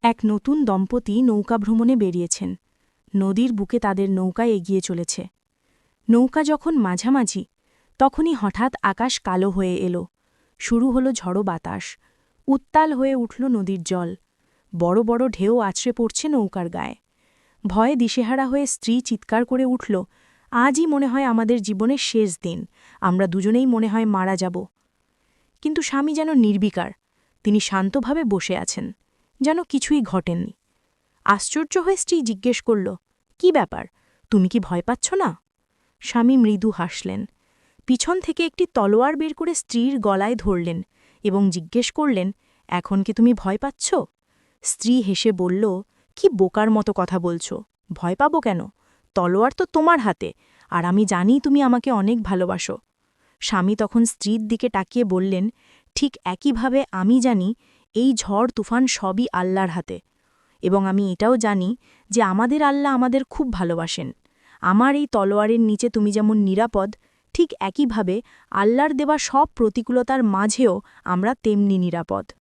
এক নতুন দম্পতি নৌকা ভ্রমণে বেরিয়েছেন। নদীর বুকে তাদের নৌকা এগিয়ে চলেছে। নৌকা যখন মাঝামাঝি, তখনই হঠাৎ আকাশ কালো হয়ে এল। শুরু হল ঝড়ো বাতাস। উত্তাল হয়ে উঠল নদীর জল। বড় বড় ঢেউ আছড়ে পড়ছে নৌকার গায়ে। ভয়ে দিশেহারা হয়ে স্ত্রী চিৎকার করে উঠল, আজই মনে হয় আমাদের জীবনের শেষ দিন, আমরা দুজনেই মনে হয় মারা যাব। কিন্তু স্বামী যেন নির্বিকার, তিনি শান্তভাবে বসে আছেন, যেন কিছুই ঘটেননি। আশ্চর্য হয়ে স্ত্রী জিজ্ঞেস করল, কি ব্যাপার, তুমি কি ভয় পাচ্ছ না? স্বামী মৃদু হাসলেন। পিছন থেকে একটি তলোয়ার বের করে স্ত্রীর গলায় ধরলেন এবং জিজ্ঞেস করলেন, এখন কি তুমি ভয় পাচ্ছ? স্ত্রী হেসে বলল, কি বোকার মতো কথা বলছ, ভয় পাবো কেন? তলোয়ার তো তোমার হাতে, আর আমি জানি তুমি আমাকে অনেক ভালোবাসো। স্বামী তখন স্ত্রীর দিকে তাকিয়ে বললেন, ঠিক একইভাবে আমি জানি এই ঝড় তুফান সবই আল্লাহর হাতে, এবং আমি এটাও জানি যে আমাদের আল্লাহ আমাদের খুব ভালোবাসেন। আমার এই তলোয়ারের নিচে তুমি যেমন নিরাপদ, ঠিক একইভাবে আল্লাহর দেওয়া সব প্রতিকূলতার মাঝেও আমরা তেমনি নিরাপদ।